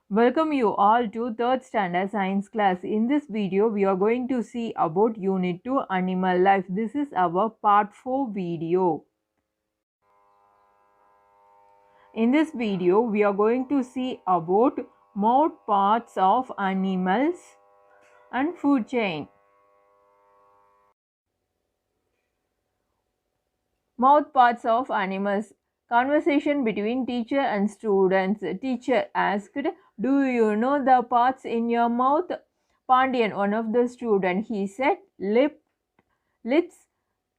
Welcome you all to 3rd standard science class. In this video, we are going to see about unit 2 animal life. This is our part 4 video. In this video, we are going to see about mouth parts of animals and food chain. Mouth parts of animals. Conversation between teacher and students. Teacher asked, "Do you know the parts in your mouth?" Pandian, one of the students, he said, lips,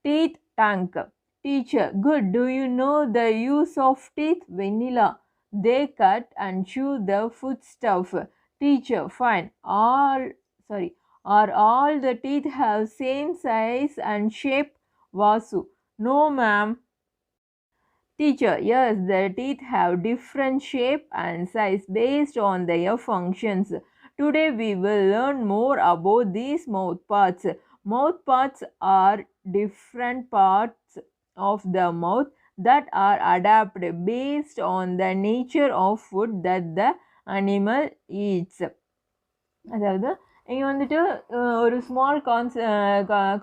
teeth, tongue. Teacher, good. Do you know the use of teeth? Vanilla. They cut and chew the foodstuff. Teacher, fine. Are all the teeth have same size and shape? Vasu, no ma'am. Teacher, yes, the teeth have different shape and size based on their functions. Today we will learn more about these mouth parts. Mouth parts are different parts of the mouth that are adapted based on the nature of food that the animal eats. அதாவது இங்கே வந்துட்டு ஒரு small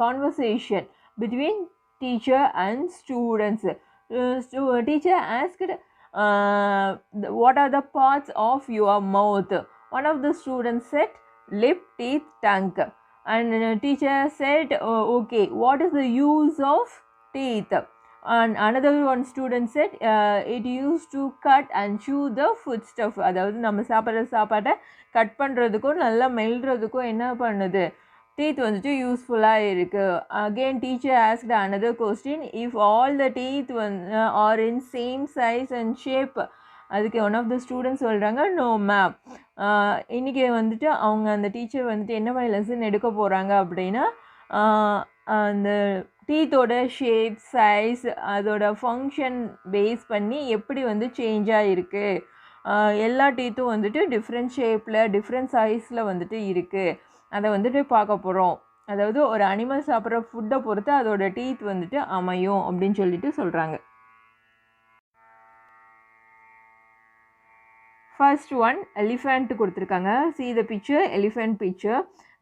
conversation between teacher and students. Teacher asked, what are the parts of your mouth? One of the students said, lip, teeth, tongue. And teacher said, okay, what is the use of teeth? And another one student said, it used to cut and chew the foodstuff. அதாவது நம்ம சாப்பிட்ற சாப்பாட்டை cut பண்ணுறதுக்கும் நல்லா மெல்றதுக்கும் என்ன பண்ணுது, teeth வந்துட்டு யூஸ்ஃபுல்லாக இருக்குது. Again teacher asked another question, if all the teeth are in same size and shape. அதுக்கு ஒன் ஆஃப் த ஸ்டூடெண்ட்ஸ் சொல்கிறாங்க, நோ மேம். இன்றைக்கி வந்துட்டு அவங்க அந்த டீச்சர் வந்துட்டு என்ன மாதிரி லெசன் எடுக்க போகிறாங்க அப்படின்னா, அந்த டீத்தோட ஷேப், சைஸ், அதோட ஃபங்க்ஷன் பேஸ் பண்ணி எப்படி வந்து சேஞ்சாக இருக்குது, எல்லா டீத்தும் வந்துட்டு டிஃப்ரெண்ட் ஷேப்பில் டிஃப்ரெண்ட் சைஸில் வந்துட்டு இருக்குது, அதை வந்துட்டு பார்க்க போகிறோம். அதாவது ஒரு அனிமல் சாப்பிட்ற ஃபுட்டை பொறுத்து அதோட டீத் வந்துட்டு அமையும் அப்படின்னு சொல்லிட்டு சொல்கிறாங்க. ஃபர்ஸ்ட் ஒன் எலிஃபண்ட் கொடுத்துருக்காங்க. see the picture, elephant picture.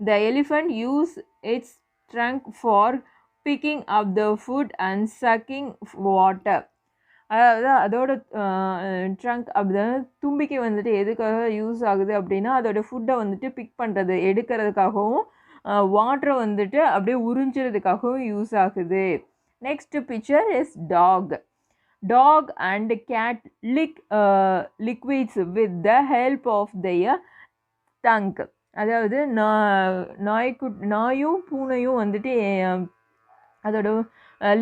The elephant use its trunk for picking up the food and sucking water. அதாவது அதோட ட்ரங்க் அப்படி தும்பிக்கை வந்துட்டு எதுக்காக யூஸ் ஆகுது அப்படின்னா, அதோட ஃபுட்டை வந்துட்டு பிக் பண்ணுறது எடுக்கிறதுக்காகவும் வாட்டரை வந்துட்டு அப்படியே உறிஞ்சுறதுக்காகவும் யூஸ் ஆகுது. Next picture is dog. Dog and cat lick liquids with the help of their tongue. அதாவது நாயும் பூனையும் வந்துட்டு அதோட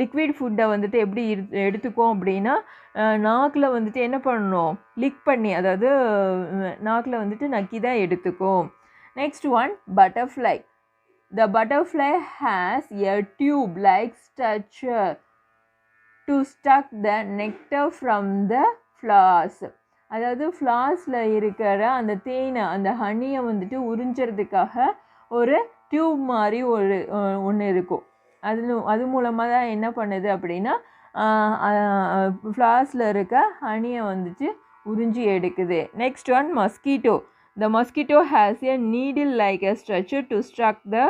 லிக்விட் ஃபுட்டை வந்துட்டு எப்படி எடுத்துக்கும் அப்படின்னா, நாக்கில் வந்துட்டு என்ன பண்ணணும், லிக் பண்ணி, அதாவது நாக்கில் வந்துட்டு நக்கி தான் எடுத்துக்கும். Next one butterfly. The butterfly has a tube like structure to suck the nectar from the flowers. அதாவது ஃப்ளார்ஸில் இருக்கிற அந்த தேனை, அந்த ஹனியை வந்துட்டு உறிஞ்சுறதுக்காக ஒரு டியூப் மாதிரி ஒன்று இருக்கும். அது மூலமாக தான் என்ன பண்ணுது அப்படின்னா, ஃப்ளார்ஸில் இருக்க ஹனியை வந்துட்டு உறிஞ்சி எடுக்குது. Next one mosquito. The mosquito has a needle like a structure to suck the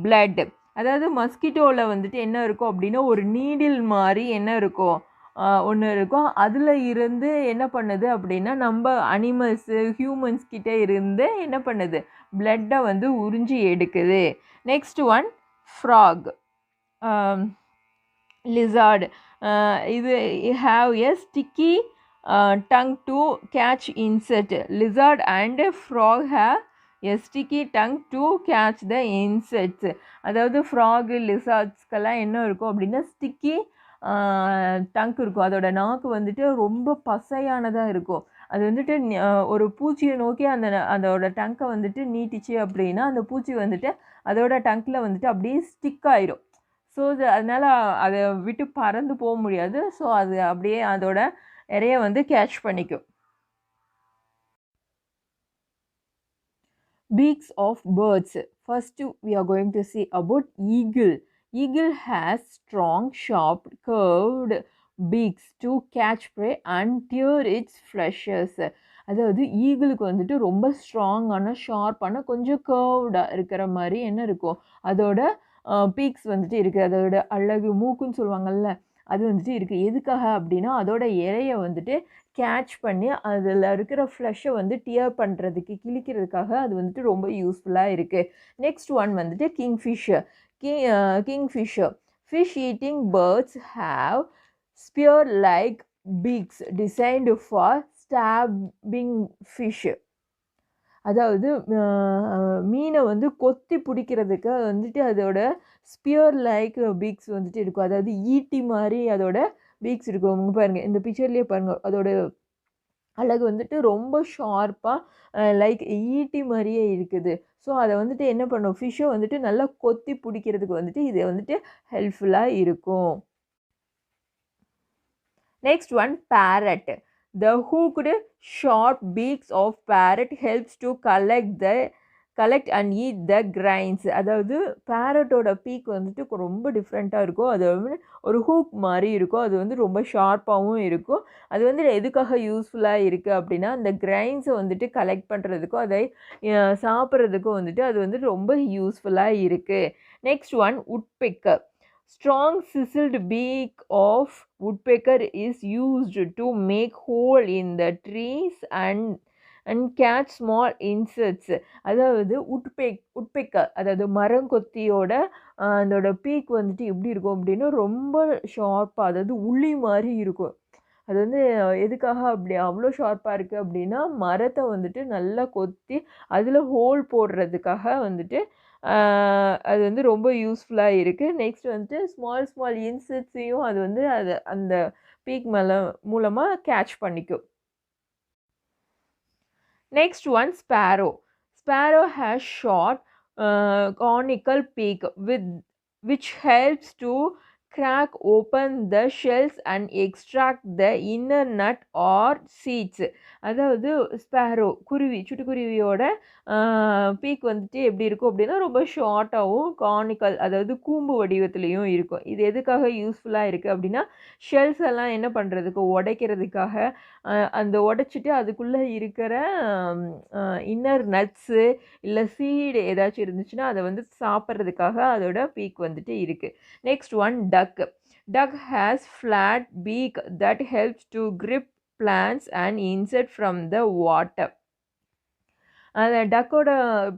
blood. அதாவது மஸ்கிட்டோவில் வந்துட்டு என்ன இருக்கும் அப்படின்னா, ஒரு நீடில் மாதிரி என்ன இருக்கும், ஒன்று இருக்கும். அதில் இருந்து என்ன பண்ணுது அப்படின்னா, நம்ம அனிமல்ஸு ஹியூமன்ஸ் கிட்டே இருந்து என்ன பண்ணுது, பிளட்டை வந்து உறிஞ்சி எடுக்குது. Next one frock, lizard. இது have a sticky tongue to catch insect. Lizard and frog have a sticky tongue to catch the insects. அதாவது ஃப்ராக், லிசார்ட்ஸ்க்கெல்லாம் என்ன இருக்கும் அப்படின்னா, ஸ்டிக்கி டங்க் இருக்கும். அதோட நாக்கு வந்துட்டு ரொம்ப பசையானதாக இருக்கும். அது வந்துட்டு ஒரு பூச்சியை நோக்கி அதோட டங்கை வந்துட்டு நீட்டிச்சு அப்படின்னா, அந்த பூச்சி வந்துட்டு அதோட டங்கில் வந்துட்டு அப்படியே ஸ்டிக் ஆயிடும். ஸோ அதனால் அதை விட்டு பறந்து போக முடியாது. ஸோ அது அப்படியே அதோட இறைய வந்து கேட்ச் பண்ணிக்கும். Beaks of birds. First we are going to see about eagle. Eagle has strong, sharp, curved beaks to catch prey and tear its fleshes. அதாவது ஈகிளுக்கு வந்துட்டு ரொம்ப ஸ்ட்ராங்கான ஷார்ப்பான கொஞ்சம் கர்வ்டாக இருக்கிற மாதிரி என்ன இருக்கும் அதோட பீக்ஸ் வந்துட்டு இருக்குது. அதோட அழகு மூக்குன்னு சொல்லுவாங்கள்ல அது வந்துட்டு இருக்குது. எதுக்காக அப்படின்னா அதோட இலையை வந்துட்டு கேட்ச் பண்ணி அதில் இருக்கிற ஃப்ளஷை வந்து டியர் பண்ணுறதுக்கு கிழிக்கிறதுக்காக அது வந்துட்டு ரொம்ப யூஸ்ஃபுல்லாக இருக்குது. நெக்ஸ்ட் ஒன் வந்துட்டு kingfisher. Kingfisher fish eating birds have spear like beaks designed for stabbing fish. அதாவது மீனை வந்து கொத்தி பிடிக்கிறதுக்கு வந்துட்டு அதோட ஸ்பியர் லைக் பீக்ஸ் வந்துட்டு இருக்கும். அதாவது ஈட்டி மாதிரி அதோட பீக்ஸ் இருக்கும். உங்க பாருங்கள் இந்த பிக்சர்லேயே பாருங்கள் அதோட அழகு வந்துட்டு ரொம்ப ஷார்ப்பாக லைக் ஈட்டி மாதிரியே இருக்குது. ஸோ அதை வந்துட்டு என்ன பண்ணும் ஃபிஷ்ஷை வந்துட்டு நல்லா கொத்தி பிடிக்கிறதுக்கு வந்துட்டு இது வந்துட்டு ஹெல்ப்ஃபுல்லாக இருக்கும். Next one, parrot. The hooked sharp beaks of parrot helps to collect and eat the grains. அதாவது பேரட்டோட பீக் வந்துட்டு ரொம்ப டிஃப்ரெண்ட்டாக இருக்கும். அது வந்து ஒரு ஹூக் மாதிரி இருக்கும். அது வந்து ரொம்ப ஷார்ப்பாகவும் இருக்கும். அது வந்து எதுக்காக யூஸ்ஃபுல்லாக இருக்குது அப்படின்னா அந்த கிரைன்ஸை வந்துட்டு கலெக்ட் பண்ணுறதுக்கும் அதை சாப்பிட்றதுக்கும் வந்துட்டு அது வந்து ரொம்ப யூஸ்ஃபுல்லாக இருக்குது. Next one, woodpecker. Strong sizzled beak of woodpecker is used to make hole in the trees and catch small insects. அதாவது woodpecker அதாவது மரங்கொத்தியோட அதோட பீக் வந்துட்டு எப்படி இருக்கும் அப்படின்னா ரொம்ப ஷார்ப்பாக அதாவது உளி மாதிரி இருக்கும். அது வந்து எதுக்காக அப்படி அவ்வளோ ஷார்ப்பாக இருக்குது அப்படின்னா மரத்தை வந்துட்டு நல்லா கொத்தி அதில் ஹோல் போடுறதுக்காக வந்துட்டு அது வந்து ரொம்ப யூஸ்ஃபுல்லாக இருக்குது. நெக்ஸ்ட் வந்துட்டு ஸ்மால் இன்செக்ட்ஸையும் அது வந்து அந்த பீக் மூலமாக கேட்ச் பண்ணிக்கும். Next one, Sparrow. Sparrow has short conical beak which helps to crack open the shells and extract the inner nut or seeds. அதாவது ஸ்பேரோ குருவி சிட்டுக்குருவியோட பீக் வந்துட்டு எப்படி இருக்கும் அப்படின்னா ரொம்ப ஷார்ட்டாகவும் கானிக்கல் அதாவது கூம்பு வடிவத்துலேயும் இருக்கும். இது எதுக்காக யூஸ்ஃபுல்லாக இருக்குது அப்படின்னா ஷெல்ஸ் எல்லாம் என்ன பண்ணுறதுக்கு உடைக்கிறதுக்காக அந்த உடைச்சிட்டு அதுக்குள்ளே இருக்கிற இன்னர் நட்ஸு இல்லை சீடு ஏதாச்சும் இருந்துச்சுன்னா அதை வந்து சாப்பிட்றதுக்காக அதோட பீக் வந்துட்டு இருக்குது. Next one, duck. Duck has flat beak that helps to grip plants and insect from the water. அந்த டக்கோட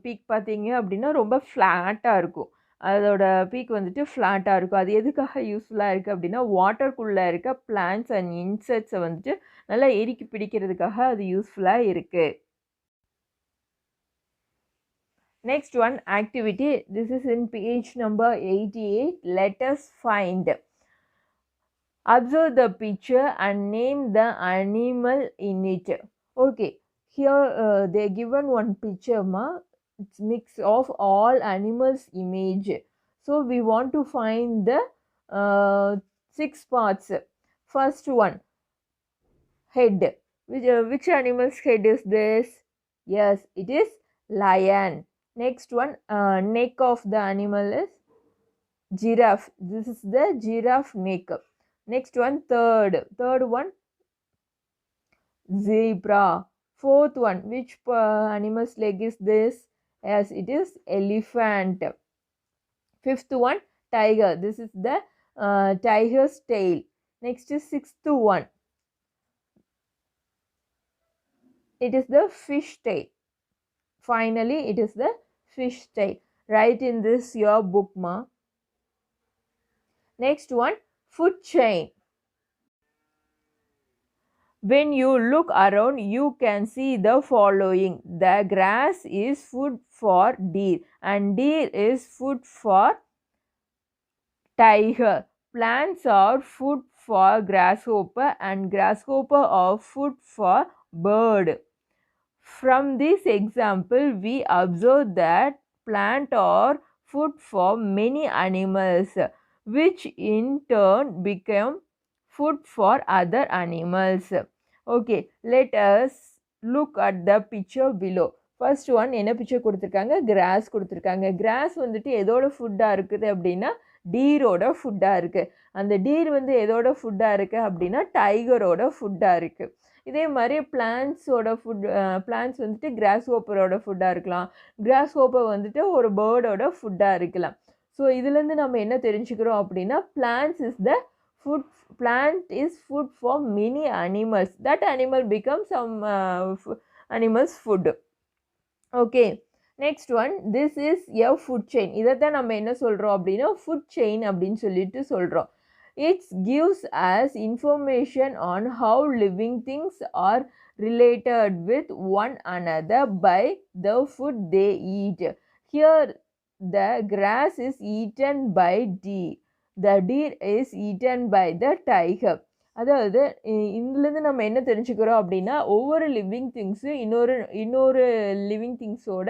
பீக் பார்த்தீங்க அப்படின்னா ரொம்ப ஃப்ளாட்டாக இருக்கும். அதோட பீக் வந்துட்டு ஃப்ளாட்டாக இருக்கும். அது எதுக்காக யூஸ்ஃபுல்லாக இருக்குது அப்படின்னா வாட்டருக்குள்ளே இருக்க பிளான்ட்ஸ் அண்ட் இன்செக்ட்ஸை வந்துட்டு நல்லா எரிக்கி பிடிக்கிறதுக்காக அது யூஸ்ஃபுல்லாக இருக்குது. Next one, activity. This is in page number 88. Let us find. Observe the picture and name the animal in it. Okay, here they given one picture it's mix of all animals image. So we want to find the 6 parts. First one, head. Which animal's head is this? Yes, it is lion. Next one, neck of the animal is giraffe. This is the giraffe neck. Next one, third one, zebra. Fourth one, which animal's leg is this? Yes, it is elephant. Fifth one, tiger. This is the tiger's tail. Next is sixth one. It is the fish tail. Finally, it is the fish tail. Write in this your book, ma. Next one, food chain. When you look around, you can see the following. The grass is food for deer and deer is food for tiger. Plants are food for grasshopper and grasshopper are food for bird. From this example, we observe that plants are food for many animals, which in turn become food for other animals. Okay, let us look at the picture below. First one, என்ன picture கொடுத்துருக்காங்க? Grass கொடுத்துருக்காங்க. Grass வந்துட்டு எதோட ஃபுட்டாக இருக்குது அப்படின்னா டீரோட ஃபுட்டாக இருக்குது. அந்த டீர் வந்து எதோட ஃபுட்டாக இருக்குது அப்படின்னா டைகரோட ஃபுட்டாக இருக்குது. இதே மாதிரி பிளான்ட்ஸோட பிளான்ட்ஸ் வந்துட்டு கிராஸ் ஹோப்பரோட ஃபுட்டாக இருக்கலாம். கிராஸ் ஹோப்பர் வந்துட்டு ஒரு பேர்டோட ஃபுட்டாக இருக்கலாம். ஸோ இதுலேருந்து நம்ம என்ன தெரிஞ்சுக்கிறோம் அப்படின்னா plant is food for many animals. That animal becomes some animals food. Okay, next one, this is a food chain. இதைத்தான் நம்ம என்ன சொல்கிறோம் அப்படின்னா food chain அப்படின்னு சொல்லிட்டு சொல்கிறோம். It gives us information on how living things are related with one another by the food they eat. Here the grass is eaten by deer. The deer is eaten by the tiger. அதாவது இதுலேருந்து நம்ம என்ன தெரிஞ்சுக்கிறோம் அப்படின்னா ஒவ்வொரு living திங்ஸும் இன்னொரு living திங்ஸோட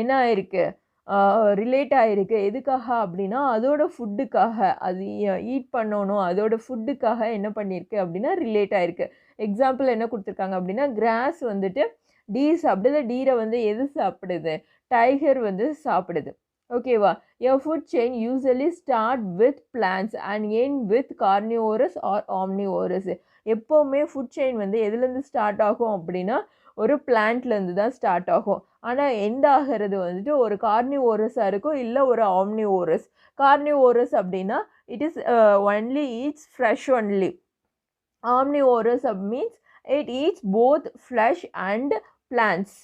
என்ன ஆயிருக்கு, ரிலேட் ஆகிருக்கு. எதுக்காக அப்படின்னா அதோட ஃபுட்டுக்காக, அது ஈட் பண்ணணும், அதோட ஃபுட்டுக்காக என்ன பண்ணியிருக்கு அப்படின்னா ரிலேட் ஆகிருக்கு. எக்ஸாம்பிள் என்ன கொடுத்துருக்காங்க அப்படின்னா கிராஸ் வந்துட்டு டீர் சாப்பிடுது. டீரை வந்து எது சாப்பிடுது, டைகர் வந்து சாப்பிடுது. ஓகேவா? A food chain usually start with plants and end with carnivorous or omnivorous. எப்போவுமே ஃபுட் செயின் வந்து எதுலேருந்து ஸ்டார்ட் ஆகும் அப்படின்னா ஒரு பிளான்ட்லேருந்து தான் ஸ்டார்ட் ஆகும். ஆனால் எண்ட் ஆகிறது வந்துட்டு ஒரு கார்னிவோரஸாக இருக்கும், இல்லை ஒரு ஆம்னிவோரஸ். கார்னிவோரஸ் அப்படின்னா it is only eats fresh only. Omnivorous means it eats both flush and plants.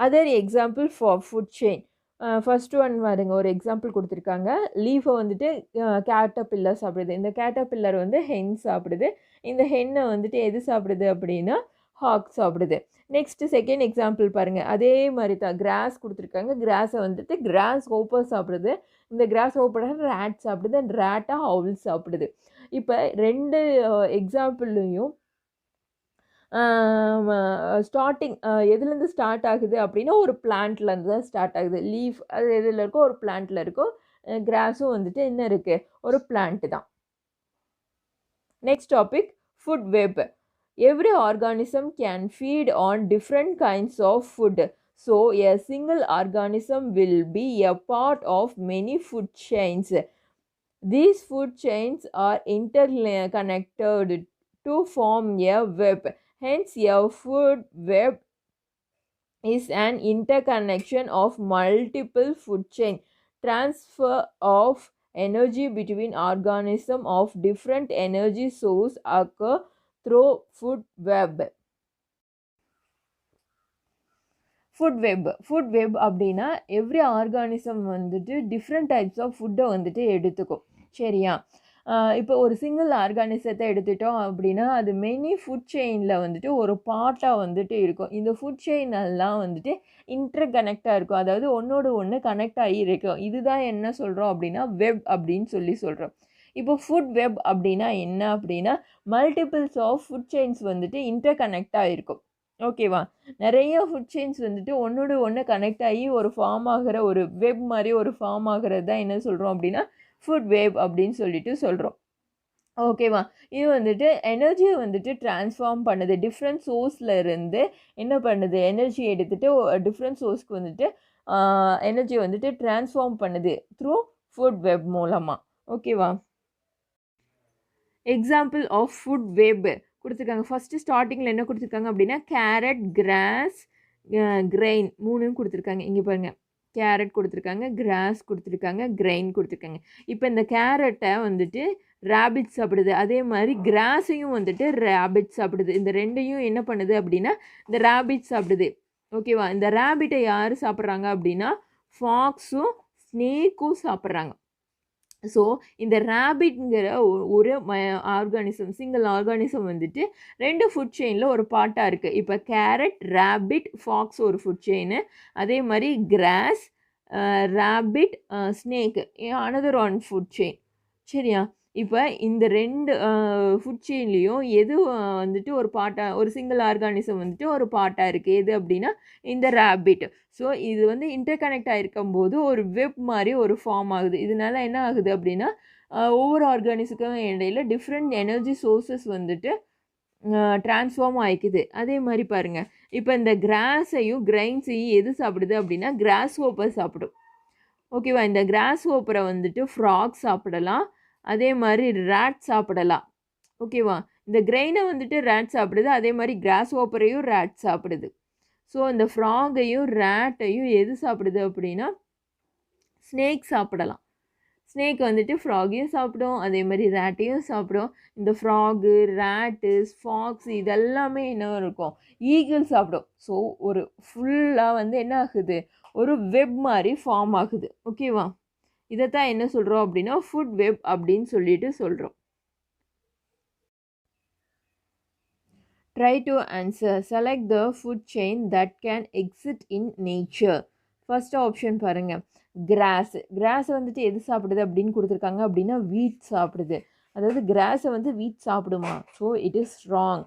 Other example for food chain. First one பாருங்க, ஒரு எக்ஸாம்பிள் கொடுத்துருக்காங்க. லீஃபை வந்துட்டு கேட்டர்பில்லர் சாப்பிடுது. இந்த கேட்டர்பில்லர் வந்து ஹென் சாப்பிடுது. இந்த ஹென்னை வந்துட்டு எது சாப்பிடுது அப்படின்னா ஹாக் சாப்பிடுது. நெக்ஸ்ட்டு செகண்ட் எக்ஸாம்பிள் பாருங்கள், அதே மாதிரி தான் கிராஸ் கொடுத்துருக்காங்க. கிராஸை வந்துட்டு கிராஸ் ஹோப்பர் சாப்பிடுது. இந்த கிராஸ் ஹோப்பரை ரேட் சாப்பிடுது. அண்ட் ரேட்டை ஹவுல் சாப்பிடுது. இப்போ ரெண்டு எக்ஸாம்பிள்லையும் ஸ்டார்டிங் எதுலேருந்து ஸ்டார்ட் ஆகுது அப்படின்னா ஒரு பிளான்ட்லேருந்து தான் ஸ்டார்ட் ஆகுது. லீஃப் அது எதில் இருக்கோ ஒரு பிளான்ட்டில் இருக்கும். கிராஸும் வந்துட்டு என்ன இருக்குது, ஒரு பிளான்ட்டு தான். Next topic, food web. Every organism can feed on different kinds of food. So a single organism will be a part of many food chains. These food chains are interconnected to form a web. Hence, a food web is an interconnection of multiple food chains. Transfer of energy between organisms of different energy sources occur through food web. Food web அப்படின்னா every organism வந்துட்டு different types of ஃபுட்டை வந்துட்டு எடுத்துக்கும். சரியா? இப்போ ஒரு single ஆர்கானிசத்தை எடுத்துட்டோம் அப்படின்னா அது மெனி ஃபுட் செயினில் வந்துட்டு ஒரு பார்ட்டாக வந்துட்டு இருக்கும். இந்த ஃபுட் செயின் எல்லாம் வந்துட்டு இன்டர் கனெக்டாக இருக்கும், அதாவது ஒன்றோடு ஒன்று கனெக்ட் ஆகி இருக்கும். இதுதான் என்ன சொல்கிறோம் அப்படின்னா வெப் அப்படின்னு சொல்கிறோம். இப்போ ஃபுட் வெப் அப்படின்னா என்ன அப்படின்னா மல்டிபிள்ஸ் ஆஃப் ஃபுட் செயின்ஸ் வந்துட்டு இன்டர் கனெக்டாக இருக்கும். ஓகேவா? நிறைய ஃபுட் செயின்ஸ் வந்துட்டு ஒன்றோடு ஒன்று கனெக்ட் ஆகி ஒரு ஃபார்ம் ஆகிற ஒரு வெப் மாதிரி ஒரு ஃபார்ம் ஆகிறது தான் என்ன சொல்கிறோம் அப்படின்னா ஃபுட் வெப் அப்படின்னு சொல்கிறோம். ஓகேவா? இது வந்துட்டு எனர்ஜியை வந்துட்டு ட்ரான்ஸ்ஃபார்ம் பண்ணுது. டிஃப்ரெண்ட் சோர்ஸில் இருந்து என்ன பண்ணுது, எனர்ஜி எடுத்துகிட்டு டிஃப்ரெண்ட் சோர்ஸ்க்கு வந்துட்டு எனர்ஜி வந்துட்டு ட்ரான்ஸ்ஃபார்ம் பண்ணுது த்ரூ ஃபுட் வெப் மூலமாக. ஓகேவா? எக்ஸாம்பிள் ஆஃப் ஃபுட் வெப் கொடுத்துருக்காங்க. ஃபஸ்ட்டு ஸ்டார்டிங்கில் என்ன கொடுத்துருக்காங்க அப்படின்னா கேரட், கிராஸ், கிரெயின் மூணும் கொடுத்துருக்காங்க. இங்கே பாருங்கள், கேரட் கொடுத்துருக்காங்க, கிராஸ் கொடுத்துருக்காங்க, கிரெயின் கொடுத்துருக்காங்க. இப்போ இந்த கேரட்டை வந்துட்டு ரேபிட் சாப்பிடுது, அதே மாதிரி கிராஸையும் வந்துட்டு ரேபிட் சாப்பிடுது. இந்த ரெண்டையும் என்ன பண்ணுது அப்படின்னா இந்த ரேபிட் சாப்பிடுது. ஓகேவா? இந்த ரேபிட்டை யார் சாப்பிட்றாங்க அப்படின்னா ஃபாக்ஸும் ஸ்னேக்கும் சாப்பிட்றாங்க. ஸோ இந்த ரேபிட்ங்கிற ஒரு ஆர்கானிசம், சிங்கிள் ஆர்கானிசம் வந்துட்டு ரெண்டு ஃபுட் செயினில் ஒரு பார்ட்டாக இருக்குது. இப்போ கேரட், ரேபிட், ஃபாக்ஸ் ஒரு ஃபுட் செயின், அதே மாதிரி grass, rabbit, snake another one food chain. சரியா? இப்போ இந்த ரெண்டு ஃபுட் செயின்லேயும் எது வந்துட்டு ஒரு பார்ட்டாக, ஒரு சிங்கிள் ஆர்கானிசம் வந்துட்டு ஒரு பார்ட்டாக இருக்குது. எது அப்படின்னா இந்த ரேபிட். ஸோ இது வந்து இன்டர் கனெக்ட் ஆகிருக்கும் போது ஒரு வெப் மாதிரி ஒரு ஃபார்ம் ஆகுது. இதனால என்ன ஆகுது அப்படின்னா ஒவ்வொரு ஆர்கானிஸுக்கும் இடையில டிஃப்ரெண்ட் எனர்ஜி சோர்ஸஸ் வந்துட்டு ட்ரான்ஸ்ஃபார்ம் ஆகிக்குது. அதே மாதிரி பாருங்கள், இப்போ இந்த கிராஸையும் கிரைன்ஸையும் எது சாப்பிடுது அப்படின்னா கிராஸ் ஹோப்பர் சாப்பிடும். ஓகேவா? இந்த கிராஸ் ஹோப்பரை வந்துட்டு ஃப்ராக் சாப்பிடலாம், அதே மாதிரி ரேட் சாப்பிடலாம். ஓகேவா? இந்த கிரெயினை வந்துட்டு ரேட் சாப்பிடுது, அதே மாதிரி கிராஸ் ஹோப்பரையும் ரேட் சாப்பிடுது. ஸோ இந்த ஃப்ராகையும் ரேட்டையும் எது சாப்பிடுது அப்படின்னா ஸ்னேக் சாப்பிடலாம். ஸ்னேக் வந்துட்டு ஃப்ராகையும் சாப்பிடும், அதே மாதிரி ரேட்டையும் சாப்பிடும். இந்த ஃப்ராகு, ரேட்டு, ஃபாக்ஸ் இதெல்லாமே என்ன இருக்கும், ஈகிள் சாப்பிடும். ஸோ ஒரு ஃபுல்லாக வந்து என்ன ஆகுது, ஒரு வெப் மாதிரி ஃபார்ம் ஆகுது. ஓகேவா? இதைத்தான் என்ன சொல்கிறோம் அப்படின்னா ஃபுட் வெப் அப்படின்னு சொல்லிட்டு சொல்கிறோம். Try to answer. Select the food chain that can exist in nature. First option பாருங்க, கிராஸ். கிராஸ் வந்துட்டு எது சாப்பிடுது அப்படின்னு கொடுத்துருக்காங்க அப்படின்னா வீட் சாப்பிடுது. அதாவது கிராஸை வந்து வீட் சாப்பிடுமா? So it is wrong.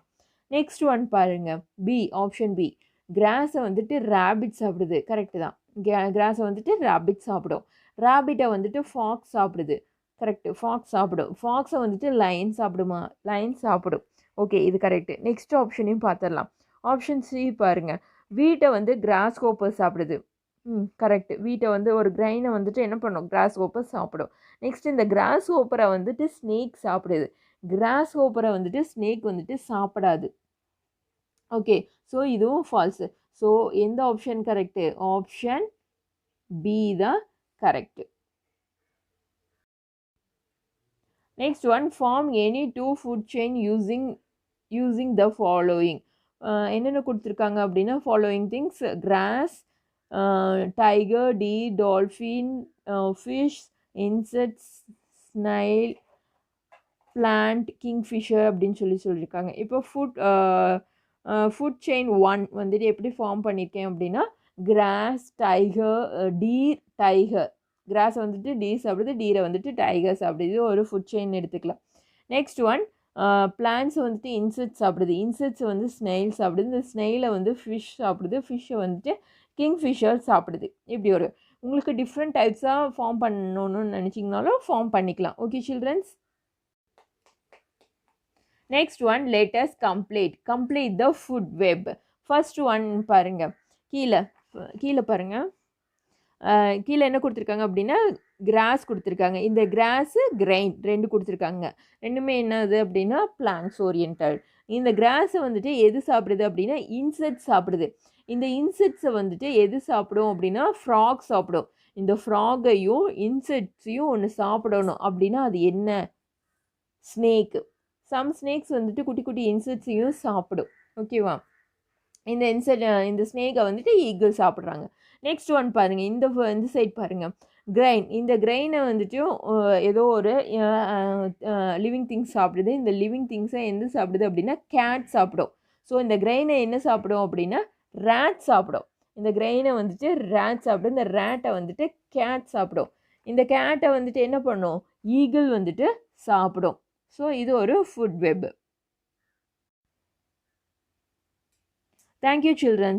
Next one பாருங்க, பி, ஆப்ஷன் பி. கிராஸை வந்துட்டு ரேபிட் சாப்பிடுது. கரெக்டு தான். கிராஸை வந்துட்டு ரேபிட் சாப்பிடும். ரேபிட்டை வந்துட்டு ஃபாக்ஸ் சாப்பிடுது. கரெக்டு, ஃபாக்ஸ் சாப்பிடும். ஃபாக்ஸை வந்துட்டு லைன் சாப்பிடுமா? லைன் சாப்பிடும். ஓகே, இது கரெக்டு. நெக்ஸ்ட் ஆப்ஷனையும் பார்த்துடலாம். ஆப்ஷன் சி பாருங்கள், வீட்டை வந்து கிராஸ் ஹோப்பர் சாப்பிடுது. கரெக்டு. வீட்டை வந்து ஒரு கிரைனை வந்துட்டு என்ன பண்ணும், கிராஸ் ஹோப்பர் சாப்பிடும். நெக்ஸ்ட் இந்த கிராஸ் ஹோப்பரை வந்துட்டு ஸ்னேக் சாப்பிடுது. கிராஸ் ஹோப்பரை வந்துட்டு ஸ்னேக் வந்துட்டு சாப்பிடாது. ஓகே, ஸோ இதுவும் ஃபால்ஸு. ஸோ எந்த ஆப்ஷன் கரெக்டு? ஆப்ஷன் பி தான் correct. Next one, form any two food chain using the following. என்னென்ன கொடுத்துருக்காங்க அப்படின்னா following things: grass, tiger, deer, dolphin, fish, insects, snail, plant, kingfisher அப்படின்னு சொல்லியிருக்காங்க. இப்போ ஃபுட் செயின் 1 வந்துட்டு எப்படி ஃபார்ம் பண்ணியிருக்கேன் அப்படின்னா cross, tiger, deer, tiger. Cross வந்துட்டு டீர் சாப்பிடுது, டீரை வந்துட்டு டைகர் சாப்பிடுது. ஒரு ஃபுட் செயின் எடுத்துக்கலாம். நெக்ஸ்ட் ஒன், பிளான்ட்ஸ் வந்துட்டு இன்செக்ட்ஸ் சாப்பிடுது. இன்செக்ட்ஸ் வந்து ஸ்னெயில் சாப்பிடுது. இந்த ஸ்னெயிலை வந்து ஃபிஷ் சாப்பிடுது. ஃபிஷ்ஷை வந்துட்டு கிங்ஃபிஷர் சாப்பிடுது. இப்படி ஒரு உங்களுக்கு டிஃப்ரெண்ட் டைப்ஸாக ஃபார்ம் பண்ணணும்னு நினச்சிங்கனாலும் ஃபார்ம் பண்ணிக்கலாம். Okay children's. Next one, let us complete the food web. First one பாருங்கள், கீழே பாருங்கள். கீழே என்ன கொடுத்துருக்காங்க அப்படின்னா கிராஸ் கொடுத்துருக்காங்க. இந்த கிராஸு கிரைன் ரெண்டு கொடுத்துருக்காங்க. ரெண்டுமே என்னது அப்படின்னா பிளான்ட்ஸ் ஓரியன்டட். இந்த கிராஸை வந்துட்டு எது சாப்பிடுது அப்படின்னா இன்செக்ட்ஸ் சாப்பிடுது. இந்த இன்செக்ட்ஸை வந்துட்டு எது சாப்பிடும் அப்படின்னா ஃப்ராக் சாப்பிடும். இந்த ஃப்ராகையும் இன்செக்ட்ஸையும் ஒன்று சாப்பிடணும் அப்படின்னா அது என்ன? ஸ்னேக்கு. சம் ஸ்னேக்ஸ் வந்துட்டு குட்டி குட்டி இன்செக்ட்ஸையும் சாப்பிடும். ஓகேவா? இந்த ஸ்னேக்கை வந்துட்டு ஈகிள் சாப்பிட்றாங்க. நெக்ஸ்ட் ஒன் பாருங்கள், இந்த சைட் பாருங்கள், கிரைன். இந்த கிரைனை வந்துட்டு ஏதோ ஒரு லிவிங் திங்ஸ் சாப்பிடுது. இந்த லிவிங் திங்ஸை எந்த சாப்பிடுது அப்படின்னா கேட் சாப்பிடும். ஸோ இந்த கிரைனை என்ன சாப்பிடும் அப்படின்னா ரேட் சாப்பிடும். இந்த கிரைனை வந்துட்டு ரேட் சாப்பிடும். இந்த ரேட்டை வந்துட்டு கேட் சாப்பிடும். இந்த கேட்டை வந்துட்டு என்ன பண்ணும், ஈகிள் வந்துட்டு சாப்பிடும். ஸோ இது ஒரு food web. Thank you, children.